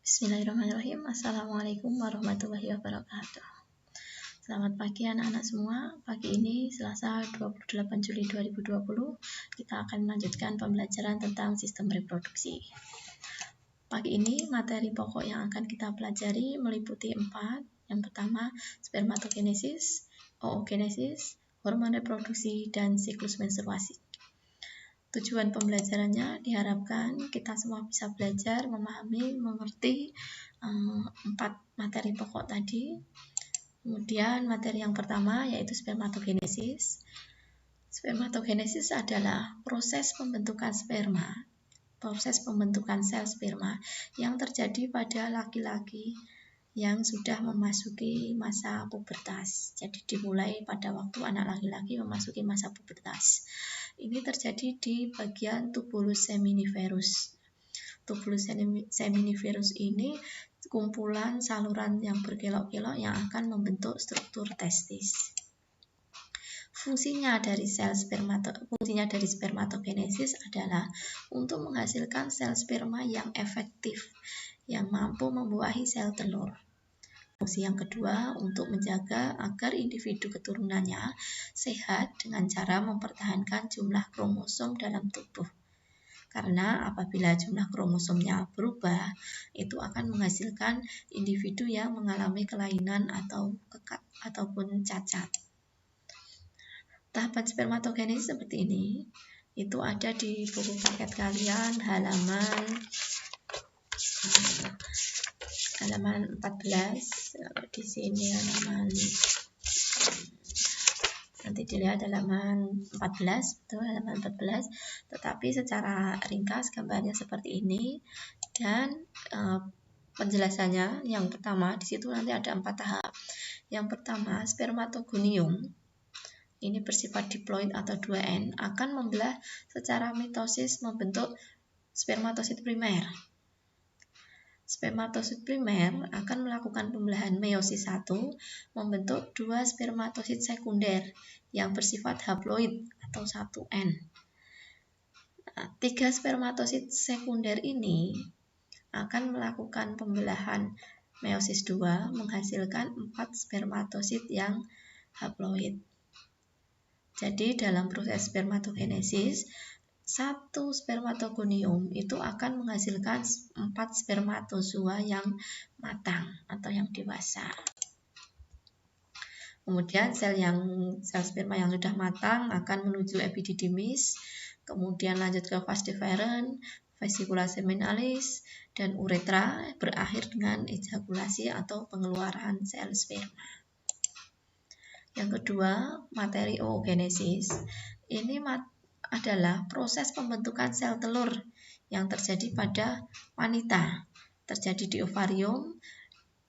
Bismillahirrahmanirrahim. Assalamualaikum warahmatullahi wabarakatuh. Selamat pagi anak-anak semua. Pagi ini Selasa 28 Juli 2020 kita akan melanjutkan pembelajaran tentang sistem reproduksi. Pagi ini materi pokok yang akan kita pelajari meliputi 4. Yang pertama, spermatogenesis, oogenesis, hormon reproduksi, dan siklus menstruasi. Tujuan pembelajarannya diharapkan kita semua bisa belajar, memahami, mengerti 4 materi pokok tadi. Kemudian materi yang pertama yaitu spermatogenesis. Spermatogenesis adalah proses pembentukan sperma, proses pembentukan sel sperma yang terjadi pada laki-laki yang sudah memasuki masa pubertas. Jadi dimulai pada waktu anak laki-laki memasuki masa pubertas. Ini terjadi di bagian tubulus seminiferus. Tubulus seminiferus ini kumpulan saluran yang berkelok-kelok yang akan membentuk struktur testis. Fungsinya dari spermatogenesis adalah untuk menghasilkan sel sperma yang efektif, yang mampu membuahi sel telur. Fungsi yang kedua untuk menjaga agar individu keturunannya sehat dengan cara mempertahankan jumlah kromosom dalam tubuh. Karena apabila jumlah kromosomnya berubah, itu akan menghasilkan individu yang mengalami kelainan ataupun cacat. Tahapan spermatogenesis seperti ini, itu ada di buku paket kalian halaman 14. Di sini nanti dilihat halaman 14, betul, halaman 14. Tetapi secara ringkas gambarnya seperti ini, dan penjelasannya yang pertama di situ nanti ada 4 tahap. Yang pertama, spermatogonium ini bersifat diploid atau 2N akan membelah secara mitosis membentuk spermatosit primer. Spermatosit primer akan melakukan pembelahan meiosis 1 membentuk 2 spermatosit sekunder yang bersifat haploid atau 1N. 3 spermatosit sekunder ini akan melakukan pembelahan meiosis 2 menghasilkan 4 spermatosit yang haploid. Jadi dalam proses spermatogenesis, 1 spermatogonium itu akan menghasilkan 4 spermatozoa yang matang atau yang dewasa. Kemudian sel sperma yang sudah matang akan menuju epididymis, kemudian lanjut ke vas deferens, vesicula seminalis, dan uretra, berakhir dengan ejakulasi atau pengeluaran sel sperma. Yang kedua, materi oogenesis. Ini adalah proses pembentukan sel telur yang terjadi pada wanita. Terjadi di ovarium,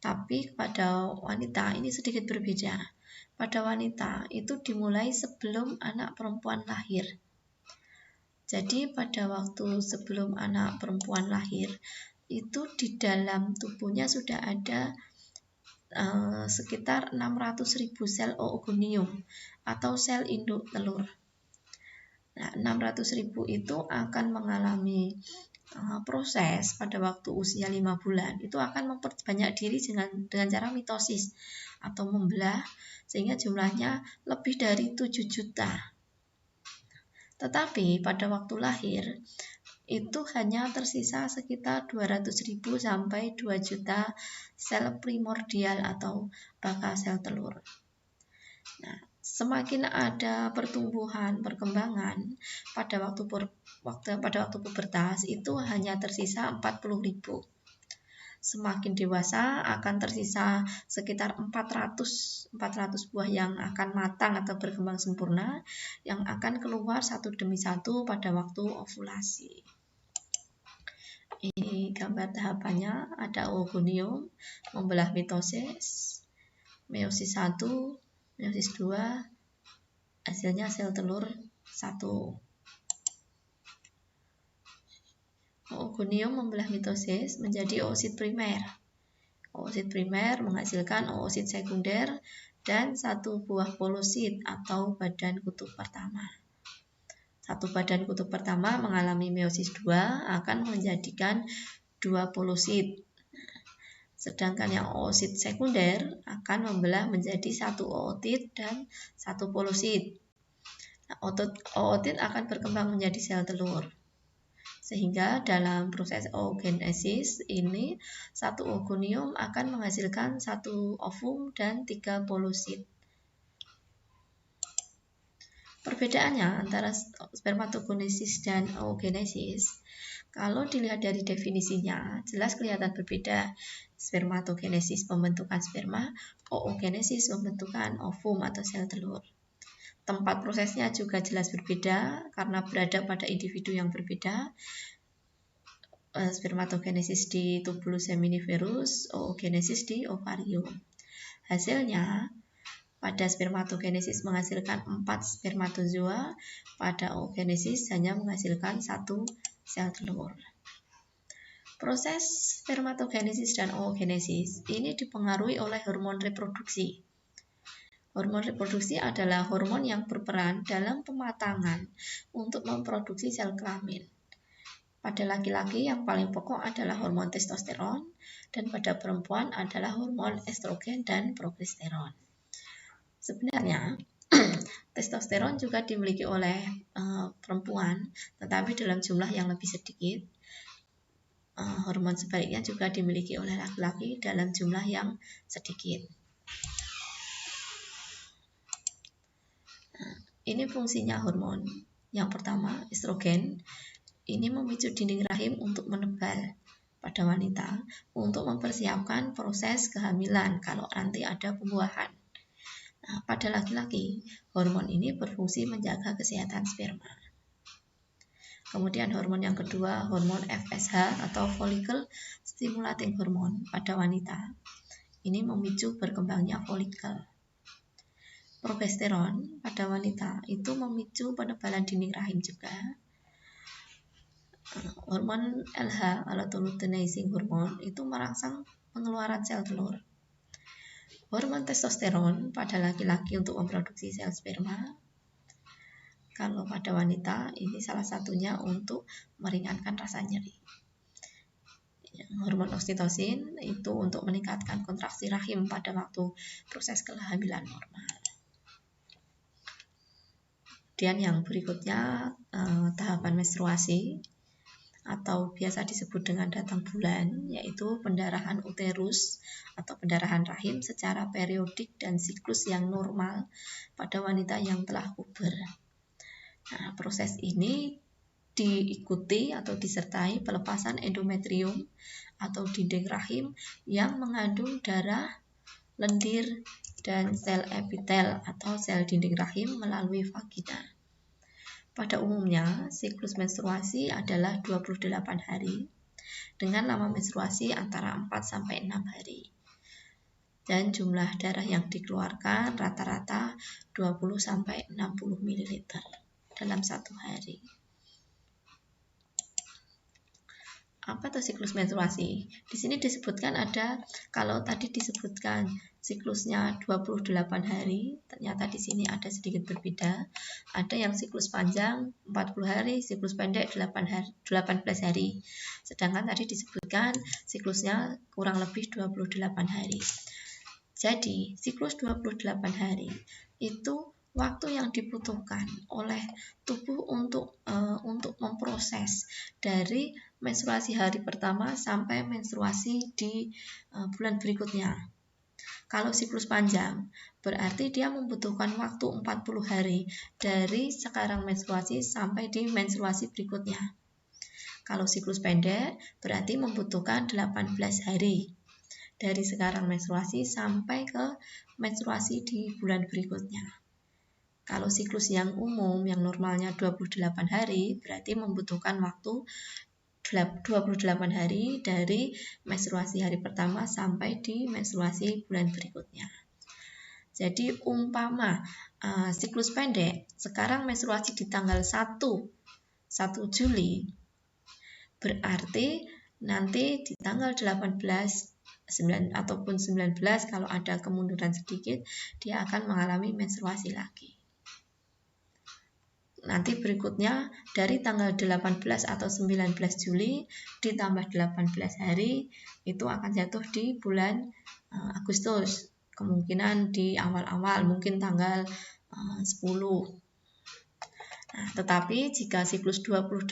tapi pada wanita ini sedikit berbeda. Pada wanita itu dimulai sebelum anak perempuan lahir. Jadi pada waktu sebelum anak perempuan lahir, itu di dalam tubuhnya sudah ada sekitar 600.000 sel oogonium atau sel induk telur. Nah, 600.000 itu akan mengalami proses pada waktu usia 5 bulan. Itu akan memperbanyak diri dengan cara mitosis atau membelah sehingga jumlahnya lebih dari 7 juta. Tetapi pada waktu lahir itu hanya tersisa sekitar 200.000 sampai 2 juta sel primordial atau bakal sel telur. Nah, semakin ada perkembangan pada waktu pubertas itu hanya tersisa 40.000. Semakin dewasa akan tersisa sekitar 400 buah yang akan matang atau berkembang sempurna yang akan keluar satu demi satu pada waktu ovulasi. Ini gambar tahapannya, ada oogonium, membelah mitosis, meiosis 1, meiosis 2, hasilnya sel telur 1. Oogonium membelah mitosis menjadi oosit primer. Oosit primer menghasilkan oosit sekunder dan 1 buah polosit atau badan kutub pertama. 1 badan kutub pertama mengalami meiosis 2 akan menjadikan 2 polosit. Sedangkan yang oosit sekunder akan membelah menjadi satu ootit dan satu polosit. Nah, ootit akan berkembang menjadi sel telur. Sehingga dalam proses oogenesis ini satu oogonium akan menghasilkan satu ovum dan 3 polosit. Perbedaannya antara spermatogenesis dan oogenesis, kalau dilihat dari definisinya, jelas kelihatan berbeda. Spermatogenesis pembentukan sperma, oogenesis pembentukan ovum atau sel telur. Tempat prosesnya juga jelas berbeda karena berada pada individu yang berbeda. Spermatogenesis di tubulus seminiferus, oogenesis di ovarium. Hasilnya, pada spermatogenesis menghasilkan 4 spermatozoa, pada oogenesis hanya menghasilkan 1 sel telur. Proses spermatogenesis dan oogenesis ini dipengaruhi oleh hormon reproduksi. Hormon reproduksi adalah hormon yang berperan dalam pematangan untuk memproduksi sel kelamin. Pada laki-laki yang paling pokok adalah hormon testosteron, dan pada perempuan adalah hormon estrogen dan progesteron. Sebenarnya testosteron juga dimiliki oleh perempuan, tetapi dalam jumlah yang lebih sedikit. Hormon sebaliknya juga dimiliki oleh laki-laki dalam jumlah yang sedikit. Ini fungsinya hormon. Yang pertama, estrogen. Ini memicu dinding rahim untuk menebal pada wanita untuk mempersiapkan proses kehamilan kalau nanti ada pembuahan. Nah, pada laki-laki, hormon ini berfungsi menjaga kesehatan sperma. Kemudian hormon yang kedua, hormon FSH atau follicle stimulating hormone pada wanita. Ini memicu berkembangnya folikel. Progesteron pada wanita itu memicu penebalan dinding rahim juga. Hormon LH atau luteinizing hormone itu merangsang pengeluaran sel telur. Hormon testosteron pada laki-laki untuk memproduksi sel sperma. Kalau pada wanita, ini salah satunya untuk meringankan rasa nyeri. Hormon oksitosin itu untuk meningkatkan kontraksi rahim pada waktu proses kehamilan normal. Kemudian yang berikutnya, tahapan menstruasi atau biasa disebut dengan datang bulan, yaitu pendarahan uterus atau pendarahan rahim secara periodik dan siklus yang normal pada wanita yang telah puber. Nah, proses ini diikuti atau disertai pelepasan endometrium atau dinding rahim yang mengandung darah, lendir, dan sel epitel atau sel dinding rahim melalui vagina. Pada umumnya, siklus menstruasi adalah 28 hari dengan lama menstruasi antara 4-6 hari. Dan jumlah darah yang dikeluarkan rata-rata 20-60 ml dalam satu hari. Apa itu siklus menstruasi? Di sini disebutkan ada, kalau tadi disebutkan siklusnya 28 hari, ternyata di sini ada sedikit berbeda. Ada yang siklus panjang 40 hari, siklus pendek 18 hari. Sedangkan tadi disebutkan siklusnya kurang lebih 28 hari. Jadi, siklus 28 hari itu waktu yang dibutuhkan oleh tubuh untuk memproses dari menstruasi hari pertama sampai menstruasi di bulan berikutnya. Kalau siklus panjang, berarti dia membutuhkan waktu 40 hari dari sekarang menstruasi sampai di menstruasi berikutnya. Kalau siklus pendek, berarti membutuhkan 18 hari dari sekarang menstruasi sampai ke menstruasi di bulan berikutnya. Kalau siklus yang umum, yang normalnya 28 hari, berarti membutuhkan waktu 28 hari dari menstruasi hari pertama sampai di menstruasi bulan berikutnya. Jadi umpama siklus pendek, sekarang menstruasi di tanggal 1 Juli, berarti nanti di tanggal 18 ataupun 19 kalau ada kemunduran sedikit, dia akan mengalami menstruasi lagi. nanti berikutnya dari tanggal 18 atau 19 Juli ditambah 18 hari itu akan jatuh di bulan Agustus. Kemungkinan di awal-awal mungkin tanggal 10. Nah, tetapi jika siklus 28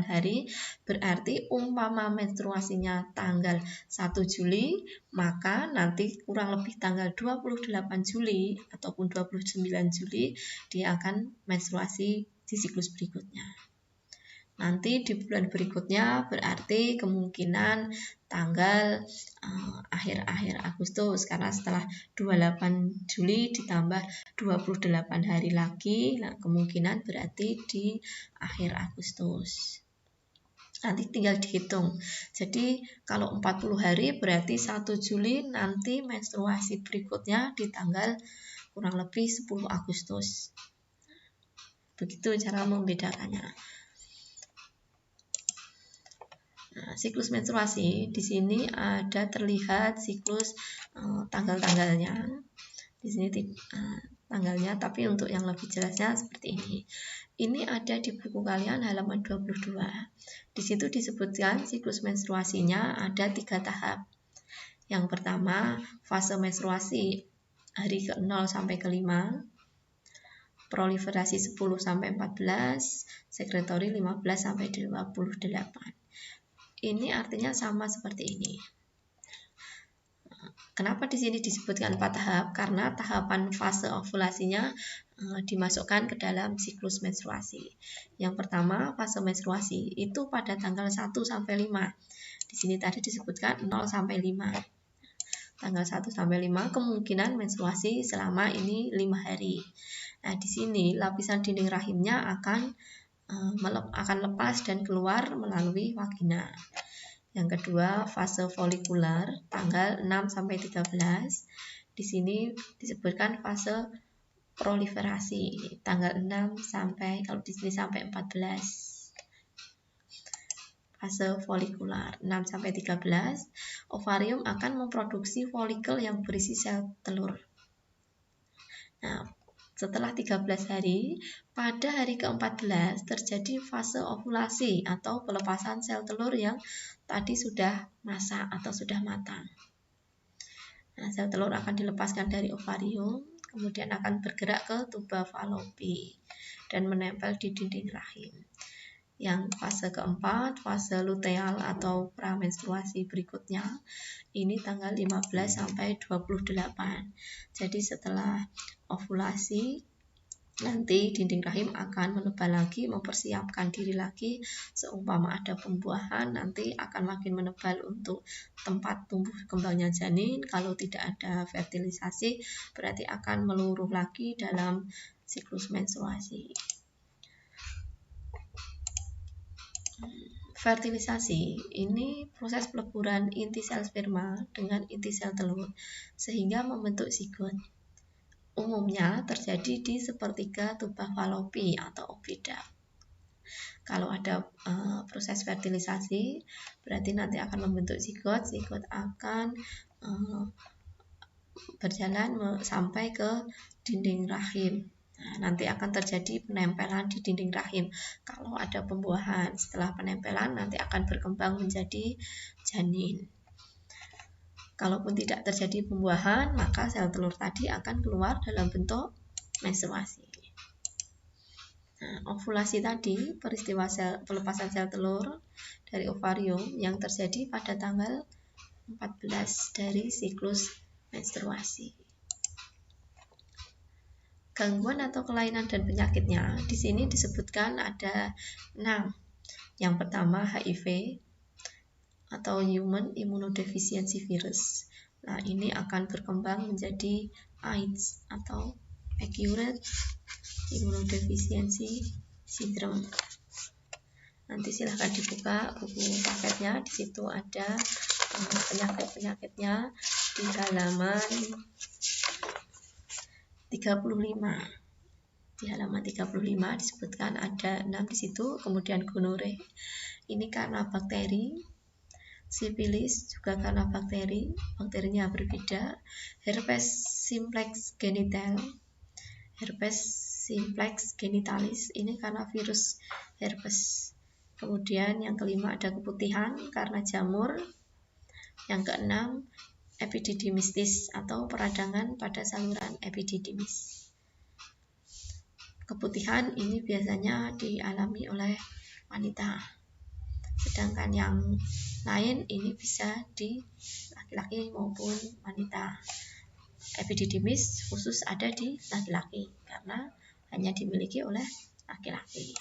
hari berarti umpama menstruasinya tanggal 1 Juli, maka nanti kurang lebih tanggal 28 Juli ataupun 29 Juli dia akan menstruasi di siklus berikutnya. Nanti di bulan berikutnya berarti kemungkinan tanggal akhir-akhir Agustus, karena setelah 28 Juli ditambah 28 hari lagi, nah kemungkinan berarti di akhir Agustus. Nanti tinggal dihitung. Jadi kalau 40 hari berarti 1 Juli nanti menstruasi berikutnya di tanggal kurang lebih 10 Agustus. Begitu cara membedakannya. Nah, siklus menstruasi di sini ada terlihat siklus tanggal-tanggalnya. Di sini tanggalnya, tapi untuk yang lebih jelasnya seperti ini. Ini ada di buku kalian halaman 22. Di situ disebutkan siklus menstruasinya ada 3 tahap. Yang pertama, fase menstruasi hari ke-0 sampai ke-5. Proliferasi 10 sampai 14, sekretori 15 sampai 28. Ini artinya sama seperti ini. Kenapa di sini disebutkan 4 tahap? Karena tahapan fase ovulasinya dimasukkan ke dalam siklus menstruasi. Yang pertama, fase menstruasi itu pada tanggal 1 sampai 5. Di sini tadi disebutkan 0 sampai 5. Tanggal 1 sampai 5 kemungkinan menstruasi selama ini 5 hari. Nah, di sini lapisan dinding rahimnya akan lepas dan keluar melalui vagina. Yang kedua, fase folikular tanggal 6 sampai 13. Di sini disebutkan fase proliferasi tanggal 6 sampai, kalau di sini sampai 14. Fase folikular 6 sampai 13. Ovarium akan memproduksi folikel yang berisi sel telur. Nah, setelah 13 hari, pada hari ke-14 terjadi fase ovulasi atau pelepasan sel telur yang tadi sudah masak atau sudah matang. Nah, sel telur akan dilepaskan dari ovarium, kemudian akan bergerak ke tuba Fallopi dan menempel di dinding rahim. Yang fase keempat, fase luteal atau pramenstruasi berikutnya, ini tanggal 15 sampai 28. Jadi setelah ovulasi, nanti dinding rahim akan menebal lagi, mempersiapkan diri lagi. Seumpama ada pembuahan, nanti akan makin menebal untuk tempat tumbuh kembangnya janin. Kalau tidak ada fertilisasi, berarti akan meluruh lagi dalam siklus menstruasi. Fertilisasi ini proses peleburan inti sel sperma dengan inti sel telur sehingga membentuk zigot. Umumnya terjadi di sepertiga tuba Fallopi atau oviduct. Kalau ada proses fertilisasi, berarti nanti akan membentuk zigot. Zigot akan berjalan sampai ke dinding rahim. Nah, nanti akan terjadi penempelan di dinding rahim. Kalau ada pembuahan, setelah penempelan nanti akan berkembang menjadi janin. Kalaupun tidak terjadi pembuahan, maka sel telur tadi akan keluar dalam bentuk menstruasi. Nah, ovulasi tadi, peristiwa pelepasan sel telur dari ovarium yang terjadi pada tanggal 14 dari siklus menstruasi. Gangguan atau kelainan dan penyakitnya di sini disebutkan ada 6. Yang pertama HIV atau Human Immunodeficiency Virus. Nah, ini akan berkembang menjadi AIDS atau Acute Immunodeficiency Syndrome. Nanti silahkan dibuka buku paketnya, di situ ada penyakit-penyakitnya di halaman 35. Di halaman 35 disebutkan ada 6 di situ. Kemudian gonore, ini karena bakteri. Sifilis juga karena bakteri, bakterinya berbeda. Herpes simplex genital, herpes simplex genitalis, ini karena virus herpes. Kemudian yang kelima ada keputihan karena jamur. Yang keenam epididymistis atau peradangan pada saluran epididymis. Keputihan ini biasanya dialami oleh wanita, sedangkan yang lain ini bisa di laki-laki maupun wanita. Epididymis khusus ada di laki-laki karena hanya dimiliki oleh laki-laki.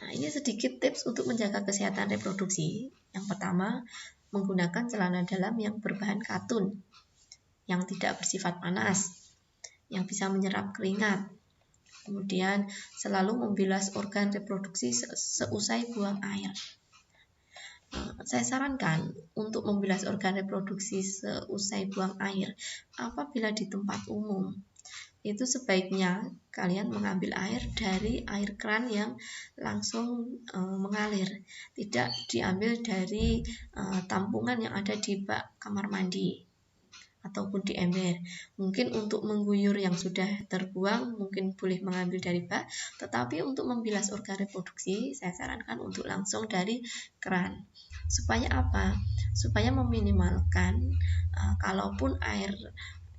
Nah, ini sedikit tips untuk menjaga kesehatan reproduksi. Yang pertama, menggunakan celana dalam yang berbahan katun, yang tidak bersifat panas, yang bisa menyerap keringat. Kemudian selalu membilas organ reproduksi seusai buang air. Saya sarankan untuk membilas organ reproduksi seusai buang air apabila di tempat umum. Itu sebaiknya kalian mengambil air dari air keran yang langsung mengalir, tidak diambil dari tampungan yang ada di bak kamar mandi ataupun di ember. Mungkin untuk mengguyur yang sudah terbuang mungkin boleh mengambil dari bak, tetapi untuk membilas organ reproduksi saya sarankan untuk langsung dari keran. Supaya apa? Supaya meminimalkan kalaupun air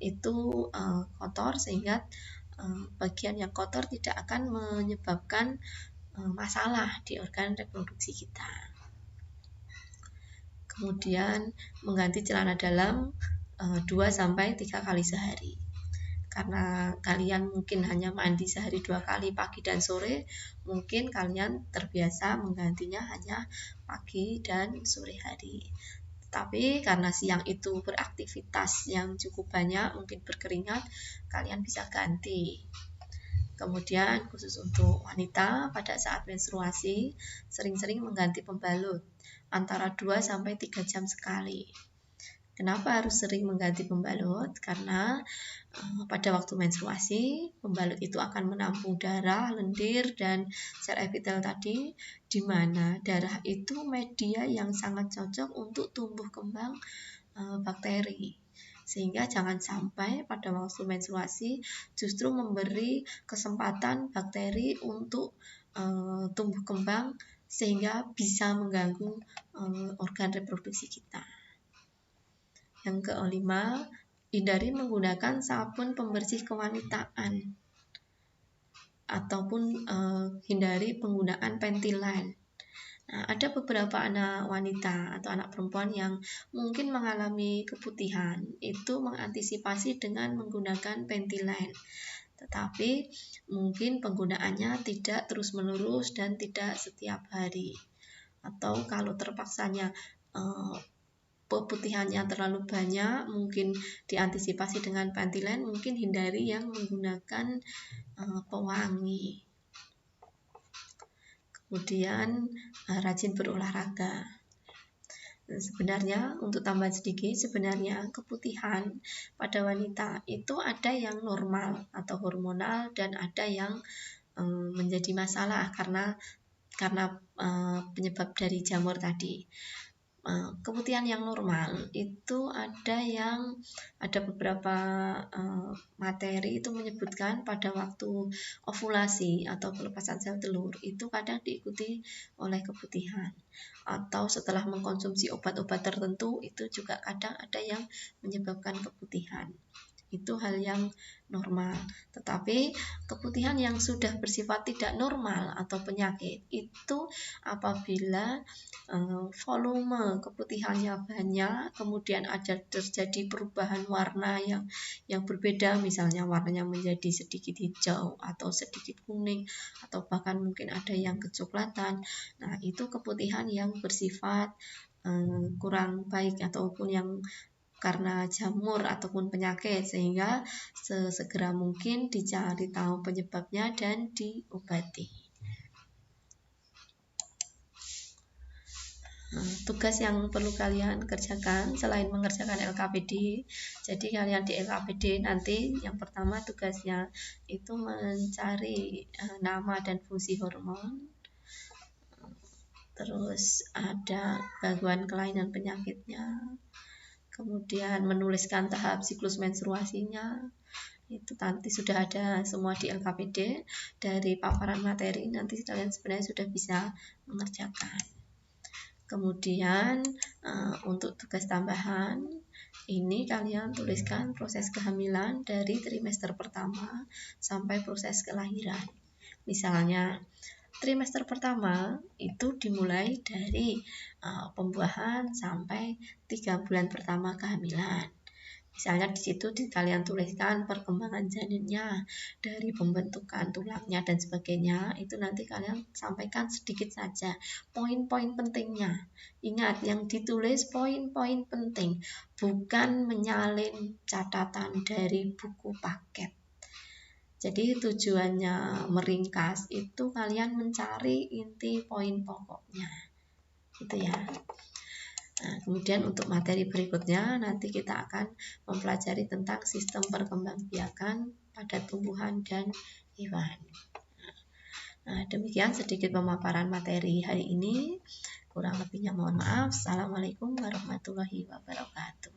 itu kotor, sehingga bagian yang kotor tidak akan menyebabkan masalah di organ reproduksi kita. Kemudian mengganti celana dalam 2-3 kali sehari. Karena kalian mungkin hanya mandi sehari 2 kali, pagi dan sore, mungkin kalian terbiasa menggantinya hanya pagi dan sore hari. Tapi karena siang itu beraktivitas yang cukup banyak, mungkin berkeringat, kalian bisa ganti. Kemudian khusus untuk wanita pada saat menstruasi, sering-sering mengganti pembalut antara 2-3 jam sekali. Kenapa harus sering mengganti pembalut? Karena pada waktu menstruasi, pembalut itu akan menampung darah, lendir, dan sel epitel tadi, di mana darah itu media yang sangat cocok untuk tumbuh kembang bakteri. Sehingga jangan sampai pada waktu menstruasi justru memberi kesempatan bakteri untuk tumbuh kembang sehingga bisa mengganggu organ reproduksi kita. Yang kelima, hindari menggunakan sabun pembersih kewanitaan ataupun hindari penggunaan Pentyline. Nah, ada beberapa anak wanita atau anak perempuan yang mungkin mengalami keputihan, itu mengantisipasi dengan menggunakan Pentyline. Tetapi mungkin penggunaannya tidak terus-menerus dan tidak setiap hari. Atau kalau terpaksanya keputihannya terlalu banyak, mungkin diantisipasi dengan Pentyline, mungkin hindari yang menggunakan pewangi. Kemudian rajin berolahraga. Sebenarnya untuk tambahan sedikit, sebenarnya keputihan pada wanita itu ada yang normal atau hormonal dan ada yang menjadi masalah karena penyebab dari jamur tadi. Keputihan yang normal itu ada beberapa materi itu menyebutkan pada waktu ovulasi atau pelepasan sel telur itu kadang diikuti oleh keputihan, atau setelah mengkonsumsi obat-obat tertentu itu juga kadang ada yang menyebabkan keputihan. Itu hal yang normal. Tetapi keputihan yang sudah bersifat tidak normal atau penyakit itu apabila volume keputihannya banyak, kemudian ada terjadi perubahan warna yang berbeda, misalnya warnanya menjadi sedikit hijau atau sedikit kuning atau bahkan mungkin ada yang kecoklatan. Nah, itu keputihan yang bersifat kurang baik ataupun yang karena jamur ataupun penyakit, sehingga sesegera mungkin dicari tahu penyebabnya dan diobati. Tugas yang perlu kalian kerjakan selain mengerjakan LKPD, jadi kalian di LKPD nanti yang pertama tugasnya itu mencari nama dan fungsi hormon, terus ada gangguan kelainan penyakitnya, kemudian menuliskan tahap siklus menstruasinya, Itu nanti sudah ada semua di LKPD. Dari paparan materi nanti kalian sebenarnya sudah bisa mengerjakan. Kemudian untuk tugas tambahan ini kalian tuliskan proses kehamilan dari trimester pertama sampai proses kelahiran. Misalnya trimester pertama itu dimulai dari pembuahan sampai 3 bulan pertama kehamilan. Misalnya di situ kalian tuliskan perkembangan janinnya, dari pembentukan tulangnya dan sebagainya. Itu nanti kalian sampaikan sedikit saja poin-poin pentingnya. Ingat, yang ditulis poin-poin penting, bukan menyalin catatan dari buku paket. Jadi tujuannya meringkas itu kalian mencari inti poin pokoknya. Gitu ya. Nah, kemudian untuk materi berikutnya nanti kita akan mempelajari tentang sistem perkembangbiakan pada tumbuhan dan hewan. Nah, demikian sedikit pemaparan materi hari ini. Kurang lebihnya mohon maaf. Assalamualaikum warahmatullahi wabarakatuh.